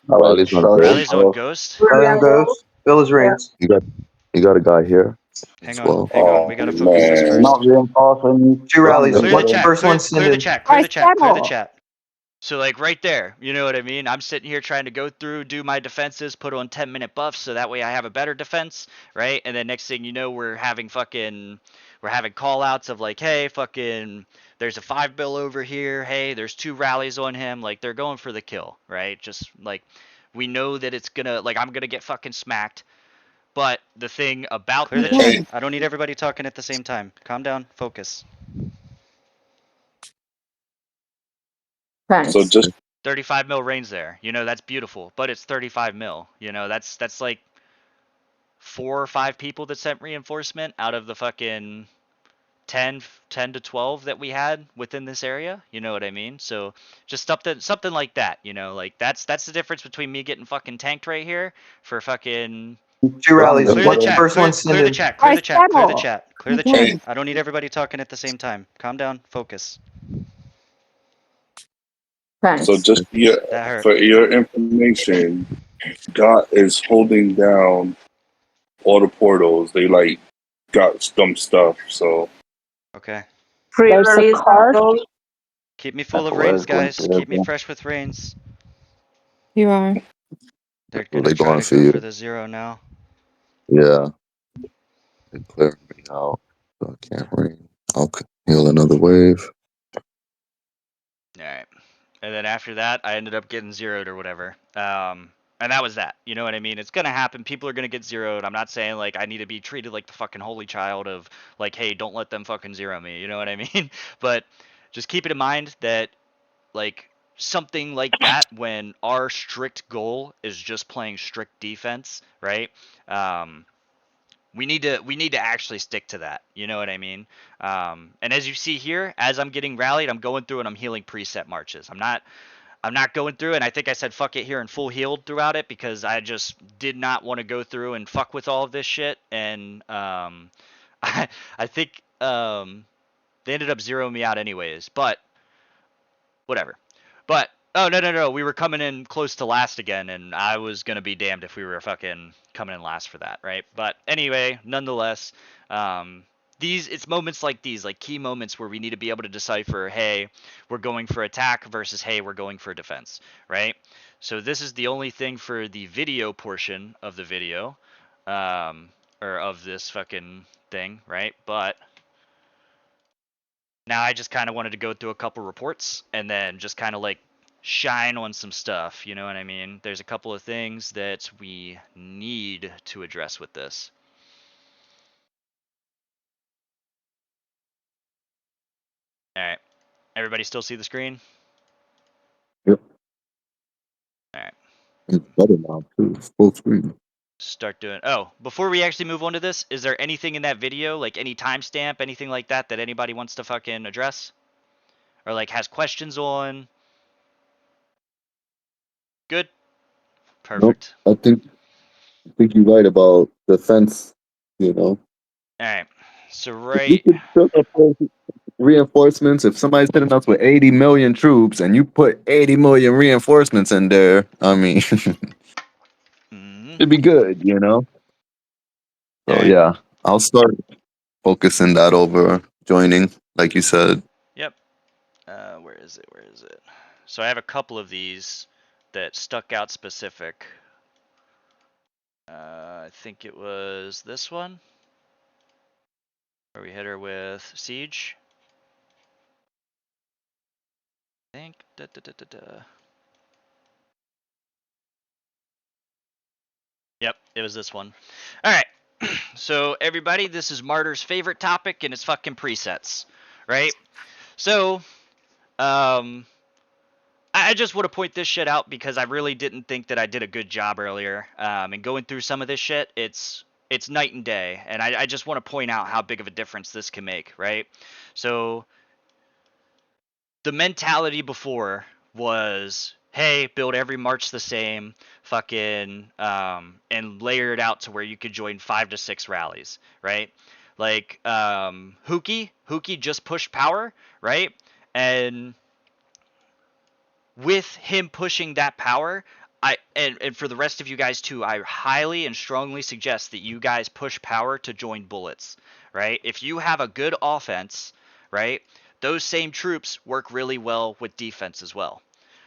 Rally's Rally's on shot Ghost. Rally's on himself. Ghost. Rally on Ghost. Village Reigns. You got a guy here Hang as on. well. Oh We gotta focus this He's man. first. not reinforcing. 2 rallies. Clear the Grounded. chat. First one Clear the sending. chat. Guys, Clear the demo. chat. So like right there, you know what I mean? I'm sitting here trying to go through, do my defenses, put on 10-minute buffs so that way I have a better defense, right? And then next thing you know, we're having call outs of like, hey, fucking there's a 5 bill over here. Hey, there's 2 rallies on him. Like they're going for the kill, right? Just like we know that it's gonna like I'm gonna get fucking smacked. But the thing about Clear the this, chat. Hey, I don't need everybody talking at the same time. Calm down. Focus. so Thanks. just 35 mil range there. You know, that's beautiful, but it's 35 mil. You know, that's like 4 or 5 people that sent reinforcement out of the fucking 10 to 12 that we had within this area. You know what I mean? So just something like that. You know, like that's the difference between me getting fucking tanked right here for fucking. 2 rallies. Grounded. Clear the chat. First one Clear the sending. chat. Guys, demo. Clear the chat. hey, I don't need everybody talking at the same time. Calm down. Focus. so Thanks. just That hurt. for your information, God is holding down all the portals. They like got some stuff. So Okay. Free There's a release card. on those. Keep me full of Careful, rains, where's going guys. to Keep me fresh with rains. You are. They're Well, gonna they try going to for go you. for the 0 now. Yeah. They clearing me out. So I can't ring. I'll heal another wave. All right. And then after that, I ended up getting zeroed or whatever. And that was that. You know what I mean? It's gonna happen. People are gonna get zeroed. I'm not saying like I need to be treated like the fucking holy child of like, hey, don't let them fucking zero me. You know what I mean? But just keep it in mind that like something like that when our strict goal is just playing strict defense, right? Um, we need to actually stick to that. You know what I mean? And as you see here, as I'm getting rallied, I'm going through and I'm healing preset marches. I'm not going through, and I think I said fuck it here and full healed throughout it because I just did not want to go through and fuck with all of this shit. And I think they ended up zeroing me out anyways. But whatever. But oh no, we were coming in close to last again, and I was gonna be damned if we were fucking coming in last for that, right? But anyway, nonetheless, it's moments like these, like key moments where we need to be able to decipher, hey, we're going for attack versus hey, we're going for defense, right? So this is the only thing for the video portion of the video, or of this fucking thing, right? But now I just kind of wanted to go through a couple reports and then just kind of like shine on some stuff. You know what I mean? There's a couple of things that we need to address with this. All right. Everybody still see the screen? Yep. All right. It's better now too. Full screen. Start doing. Oh, before we actually move on to this, is there anything in that video, like any timestamp, anything like that, that anybody wants to fucking address? Or like has questions on? Good? Nope. Perfect. I think you're right about defense, you know. All right. So If you right. could shut up, reinforcements. If somebody's hitting us with 80 million troops and you put 80 million reinforcements in there, I mean, Mm-hmm. it'd be good, you know? All So right. yeah, I'll start focusing that over joining, like you said. Yep. Where is it? Where is it? So I have a couple of these that stuck out specific. I think it was this one where we hit her with Siege. I think. Yep, it was this one. All right. So everybody, this is Martyr's favorite topic, and it's fucking presets, right? So, I just want to point this shit out because I really didn't think that I did a good job earlier. And going through some of this shit, it's night and day, and I just want to point out how big of a difference this can make, right? So the mentality before was, hey, build every march the same, fucking, and layer it out to where you could join 5 to 6 rallies, right? Like, Huki just pushed power, right? And with him pushing that power, and for the rest of you guys too, I highly and strongly suggest that you guys push power to join bullets, right? If you have a good offense, right, those same troops work really well with defense as well,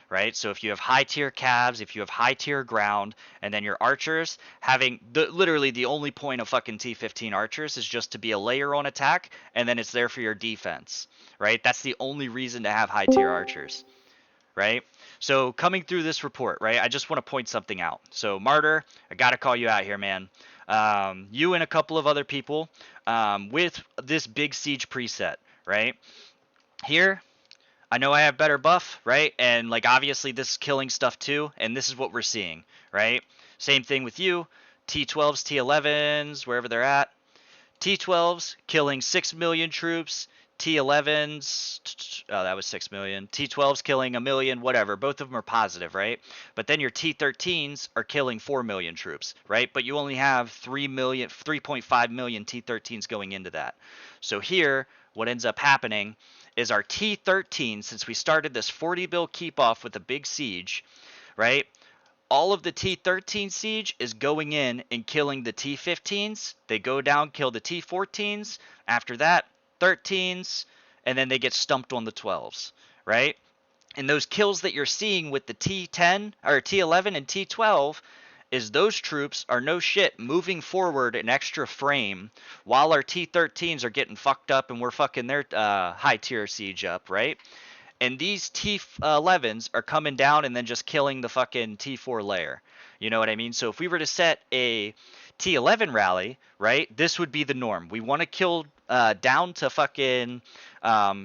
right? So if you have high tier calves, if you have high tier ground, and then your archers having literally the only point of fucking T15 archers is just to be a layer on attack, and then it's there for your defense, right? That's the only reason to have high tier archers, right? So coming through this report, right, I just want to point something out. So Martyr, I got to call you out here, man. You and a couple of other people with this big siege preset, right? Here, I know I have better buff, right? And like obviously this is killing stuff too, and this is what we're seeing, right? Same thing with you, T12s, T11s, wherever they're at. T12s killing 6 million troops. T11s, oh, that was 6 million. T12s killing a million, whatever. Both of them are positive, right? But then your T13s are killing 4 million troops, right? But you only have 3.5 million T13s going into that. So here, what ends up happening is our T13, since we started this 40 bill keep off with a big siege, right? All of the T13 siege is going in and killing the T15s. They go down, kill the T14s. After that, 13s, and then they get stumped on the 12s, right? And those kills that you're seeing with the T10 or T11 and T12 is those troops are no shit moving forward an extra frame while our T13s are getting fucked up and we're fucking their high tier siege up, right? And these T11s are coming down and then just killing the fucking T4 layer. You know what I mean? So if we were to set a T11 rally, right, this would be the norm. We want to kill down to fucking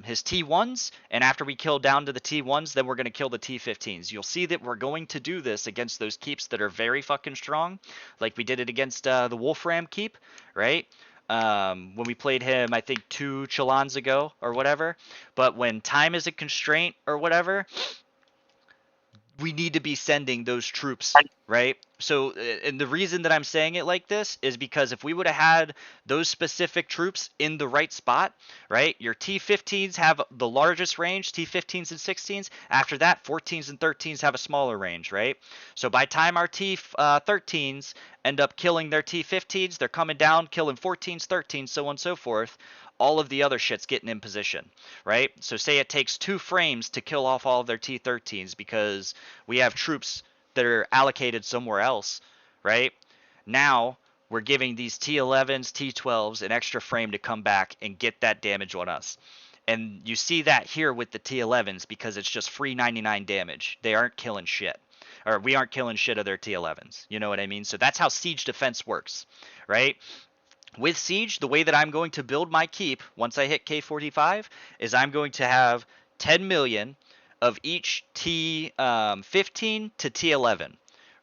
his T1s, and after we kill down to the T1s, then we're going to kill the T15s. You'll see that we're going to do this against those keeps that are very fucking strong, like we did it against the Wolfram keep, right? When we played him, I think 2 Chalons ago or whatever. But when time is a constraint or whatever, we need to be sending those troops, right? So, and the reason that I'm saying it like this is because if we would have had those specific troops in the right spot, right? Your T15s have the largest range, T15s and 16s. After that, 14s and 13s have a smaller range, right? So by time our T13s end up killing their T15s, they're coming down, killing 14s, 13s, so on and so forth. All of the other shit's getting in position, right? So say it takes 2 frames to kill off all of their T13s because we have troops that are allocated somewhere else, right? Now we're giving these T11s, T12s an extra frame to come back and get that damage on us. And you see that here with the T11s because it's just free 99 damage. They aren't killing shit. Or we aren't killing shit of their T11s. You know what I mean? So that's how siege defense works, right? With Siege, the way that I'm going to build my keep once I hit K45 is I'm going to have 10 million of each T15 to T11,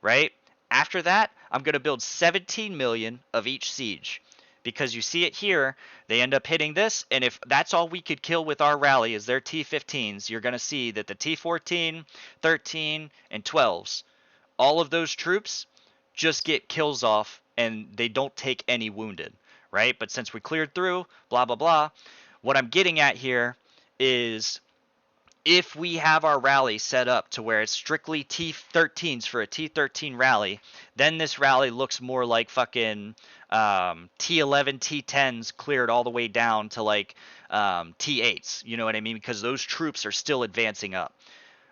right? After that, I'm going to build 17 million of each Siege. Because you see it here, they end up hitting this, and if that's all we could kill with our rally is their T15s, you're going to see that the T14, 13, and 12s, all of those troops just get kills off and they don't take any wounded, right? But since we cleared through, blah, blah, blah, what I'm getting at here is if we have our rally set up to where it's strictly T13s for a T13 rally, then this rally looks more like fucking T11, T10s cleared all the way down to like T8s. You know what I mean? Because those troops are still advancing up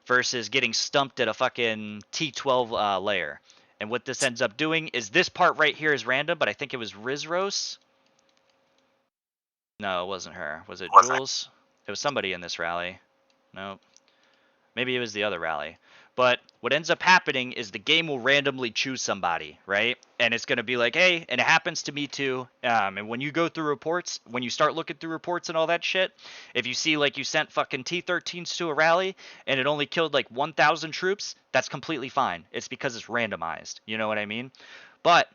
versus getting stumped at a fucking T12 layer. And what this ends up doing is this part right here is random, but I think it was Rizros. No, it wasn't her. Was it Jules? It was somebody in this rally. No. Maybe it was the other rally. But what ends up happening is the game will randomly choose somebody, right? And it's going to be like, hey, and it happens to me too. And when you go through reports, when you start looking through reports and all that shit, if you see like you sent fucking T13s to a rally and it only killed like 1,000 troops, that's completely fine. It's because it's randomized. You know what I mean? But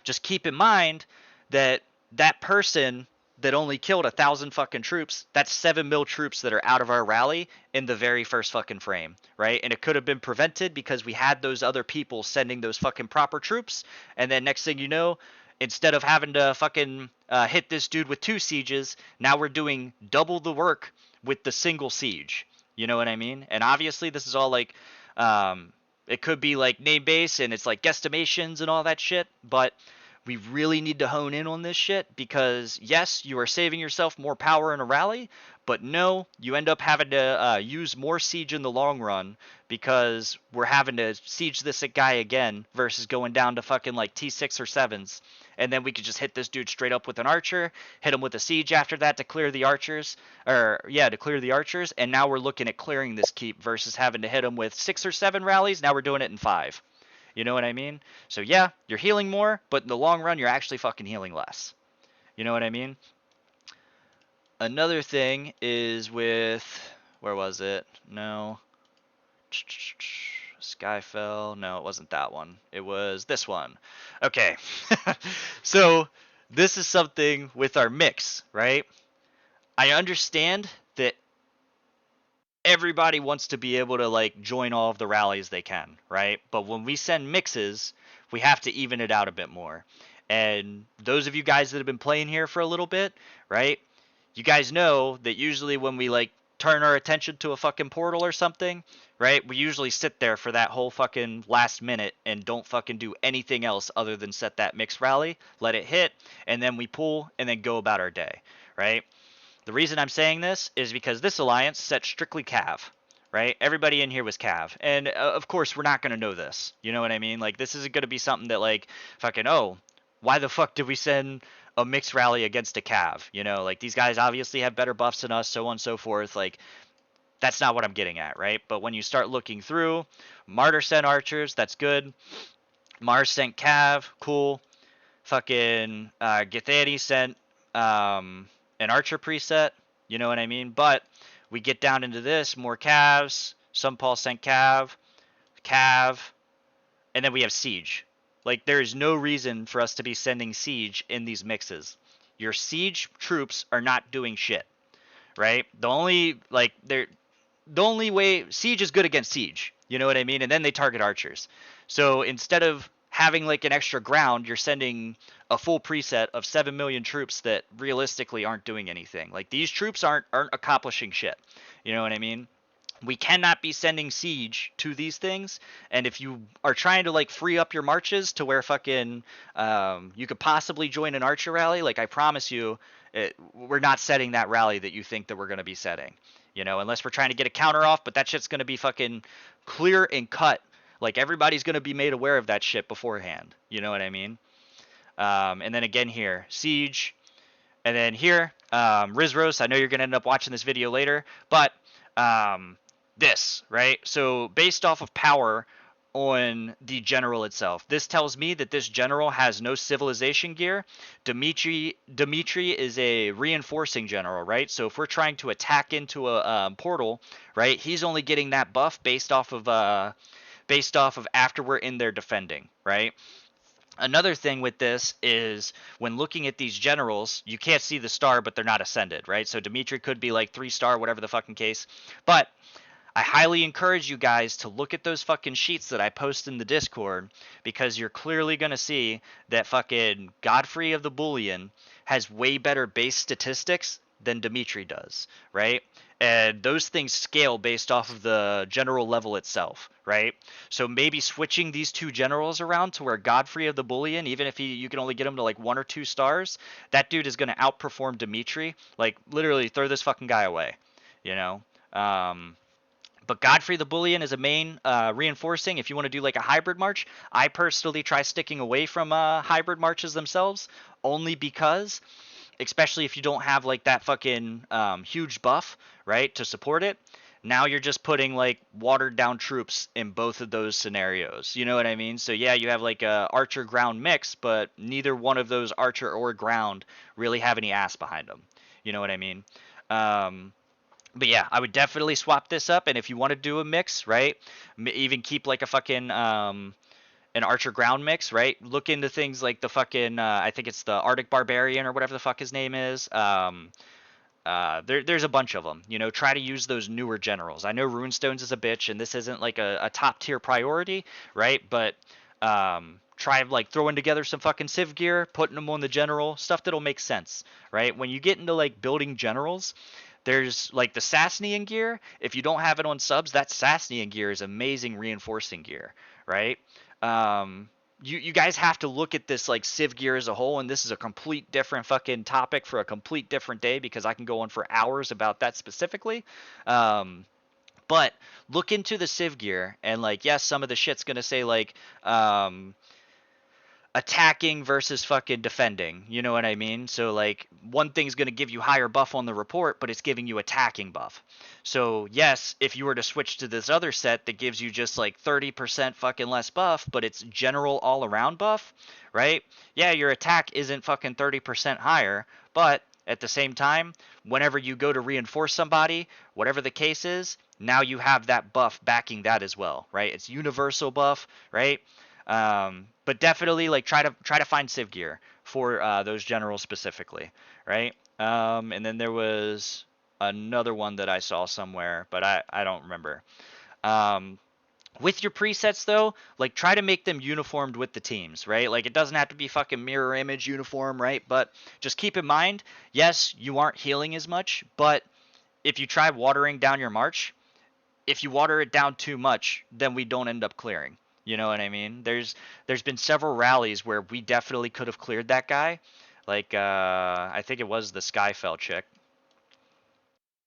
just keep in mind that that person that only killed 1,000 fucking troops, that's 7 mil troops that are out of our rally in the very first fucking frame, right? And it could have been prevented because we had those other people sending those fucking proper troops, and then next thing you know, instead of having to fucking hit this dude with 2 sieges, now we're doing double the work with the single siege. You know what I mean? And obviously this is all like, it could be like name base and it's like guesstimations and all that shit, but we really need to hone in on this shit because yes, you are saving yourself more power in a rally, but no, you end up having to use more siege in the long run because we're having to siege this guy again versus going down to fucking like T6 or 7s. And then we could just hit this dude straight up with an archer, hit him with a siege after that to clear the archers, to clear the archers. And now we're looking at clearing this keep versus having to hit him with 6 or 7 rallies. Now we're doing it in 5. You know what I mean? So yeah, you're healing more, but in the long run, you're actually fucking healing less. You know what I mean? Another thing is with, where was it? No. Skyfell. No, it wasn't that one. It was this one. Okay. So this is something with our mix, right? I understand that everybody wants to be able to like join all of the rallies they can, right? But when we send mixes, we have to even it out a bit more. And those of you guys that have been playing here for a little bit, right? You guys know that usually when we like turn our attention to a fucking portal or something, right? We usually sit there for that whole fucking last minute and don't fucking do anything else other than set that mixed rally, let it hit, and then we pull and then go about our day, right? The reason I'm saying this is because this alliance set strictly Cav, right? Everybody in here was Cav. And of course, we're not going to know this. You know what I mean? Like, this isn't going to be something that, like, fucking, oh, why the fuck did we send a mixed rally against a Cav? You know, like, these guys obviously have better buffs than us, so on and so forth. Like, that's not what I'm getting at, right? But when you start looking through, Martyr sent archers, that's good. Mars sent Cav, cool. Fucking Githani sent an archer preset, you know what I mean? But we get down into this, more calves, some Paul sent cav, and then we have siege. Like, there is no reason for us to be sending siege in these mixes. Your siege troops are not doing shit, right? The only way siege is good against siege, you know what I mean? And then they target archers. So instead of having like an extra ground, you're sending a full preset of 7 million troops that realistically aren't doing anything. Like, these troops aren't accomplishing shit. You know what I mean? We cannot be sending siege to these things, and if you are trying to like free up your marches to where fucking you could possibly join an archer rally, like, I promise you, we're not setting that rally that you think that we're going to be setting. You know, unless we're trying to get a counter off, but that shit's going to be fucking clear and cut. Like, everybody's going to be made aware of that shit beforehand. You know what I mean? And then again here, siege. And then here, Rizros, I know you're going to end up watching this video later, but this, right? So based off of power on the general itself, this tells me that this general has no civilization gear. Dimitri is a reinforcing general, right? So if we're trying to attack into a portal, right, he's only getting that buff based off of after we're in there defending, right? Another thing with this is when looking at these generals, you can't see the star, but they're not ascended, right? So Dimitri could be like 3-star, whatever the fucking case. But I highly encourage you guys to look at those fucking sheets that I post in the Discord, because you're clearly going to see that fucking Godfrey of the Bullion has way better base statistics than Dimitri does, right? And those things scale based off of the general level itself, right? So maybe switching these two generals around to where Godfrey of the Bullion, even if you can only get him to like 1 or 2 stars, that dude is going to outperform Dimitri. Like literally throw this fucking guy away, you know? But Godfrey the Bullion is a main reinforcing. If you want to do like a hybrid march, I personally try sticking away from hybrid marches themselves, only because, especially if you don't have like that fucking huge buff, right, to support it. Now you're just putting like watered down troops in both of those scenarios. You know what I mean? So yeah, you have like a archer ground mix, but neither one of those archer or ground really have any ass behind them. You know what I mean? But yeah, I would definitely swap this up, and if you want to do a mix, right, even keep like a fucking an archer ground mix, right? Look into things like the fucking I think it's the Arctic Barbarian or whatever the fuck his name is. There's a bunch of them. You know, try to use those newer generals. I know Runestones is a bitch, and this isn't like a top tier priority, right? But try like throwing together some fucking civ gear, putting them on the general stuff that'll make sense, right? When you get into like building generals, there's like the Sassanian gear. If you don't have it on subs, that Sassanian gear is amazing reinforcing gear, right? You guys have to look at this like civ gear as a whole, and this is a complete different fucking topic for a complete different day because I can go on for hours about that specifically. But look into the civ gear, and like yes, some of the shit's gonna say like attacking versus fucking defending. You know what I mean? So like one thing's going to give you higher buff on the report, but it's giving you attacking buff. So yes, if you were to switch to this other set that gives you just like 30% fucking less buff, but it's general all around buff, right? Yeah, your attack isn't fucking 30% higher, but at the same time, whenever you go to reinforce somebody, whatever the case is, now you have that buff backing that as well, right? It's universal buff, right? But definitely like try to find civ gear for those generals specifically, right? And then there was another one that I saw somewhere, but I don't remember. With your presets though, like try to make them uniformed with the teams, right? Like it doesn't have to be fucking mirror image uniform, right? But just keep in mind, yes, you aren't healing as much, but if you try watering down your march, if you water it down too much, then we don't end up clearing. You know what I mean? There's been several rallies where we definitely could have cleared that guy. Like I think it was the Skyfell chick.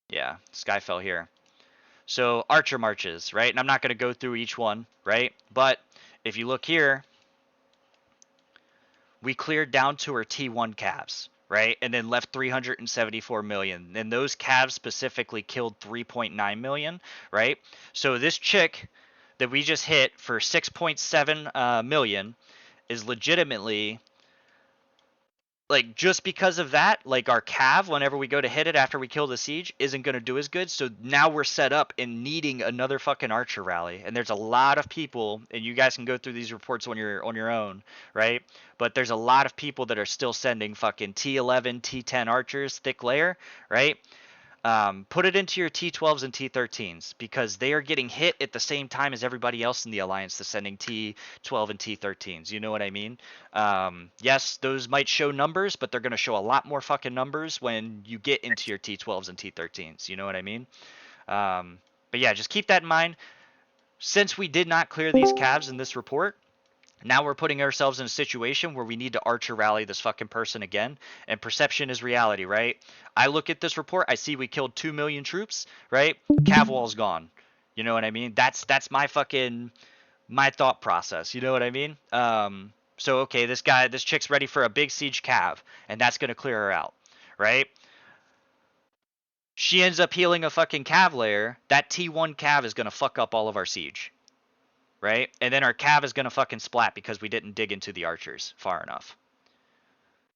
Yeah, Skyfell here. So archer marches, right? And I'm not going to go through each one, right? But if you look here, we cleared down to her T1 calves, right? And then left 374 million. And those calves specifically killed 3.9 million, right? So this chick that we just hit for 6.7 million is legitimately like just because of that, like our cav, whenever we go to hit it after we kill the siege, isn't going to do as good. So now we're set up in needing another fucking archer rally. And there's a lot of people, and you guys can go through these reports on your own, right? But there's a lot of people that are still sending fucking T11, T10 archers, thick layer, right? Put it into your T12s and T13s because they are getting hit at the same time as everybody else in the alliance that's sending T12 and T13s. You know what I mean? Yes, those might show numbers, but they're going to show a lot more fucking numbers when you get into your T12s and T13s. You know what I mean? But yeah, just keep that in mind. Since we did not clear these calves in this report, now we're putting ourselves in a situation where we need to archer rally this fucking person again, and perception is reality, right? I look at this report, I see we killed 2 million troops, right? Cavwall's gone. You know what I mean? That's my fucking my thought process. You know what I mean? So okay, this chick's ready for a big siege cav, and that's gonna clear her out, right? She ends up healing a fucking cav layer. That T1 cav is gonna fuck up all of our siege, right? And then our cav is going to fucking splat because we didn't dig into the archers far enough.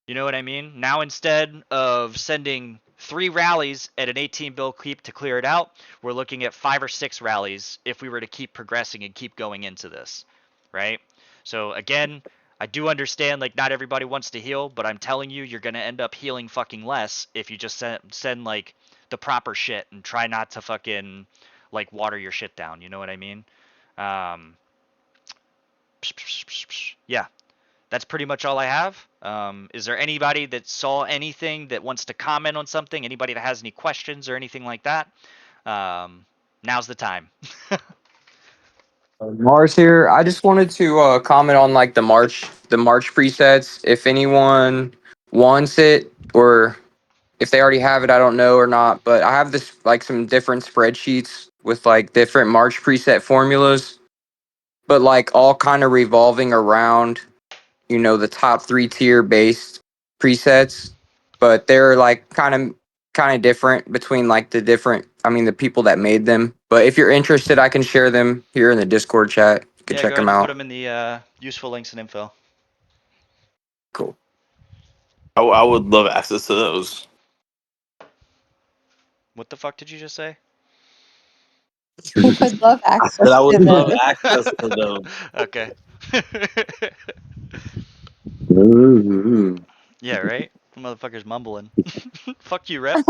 You know what I mean? Now instead of sending 3 rallies at an 18 bill keep to clear it out, we're looking at 5 or 6 rallies if we were to keep progressing and keep going into this, right? So again, I do understand like not everybody wants to heal, but I'm telling you, you're going to end up healing fucking less if you just send like the proper shit and try not to fucking like water your shit down. You know what I mean? Yeah, that's pretty much all I have. Is there anybody that saw anything that wants to comment on something? Anybody that has any questions or anything like that? Now's the time. Mars here. I just wanted to comment on like the March presets. If anyone wants it or if they already have it, I don't know or not. But I have this like some different spreadsheets with like different March preset formulas, but like all kind of revolving around the top 3 tier based presets. But they're like kind of different between like the people that made them. But if you're interested, I can share them here in the Discord chat. You can Yeah, check go them ahead and put out. them in the useful links and info. Cool. I would love access to those. What the fuck did you just say? Would love I said access I would to love those. access to those. Okay. Ooh. Yeah, right? Motherfucker's mumbling. Fuck you, rep.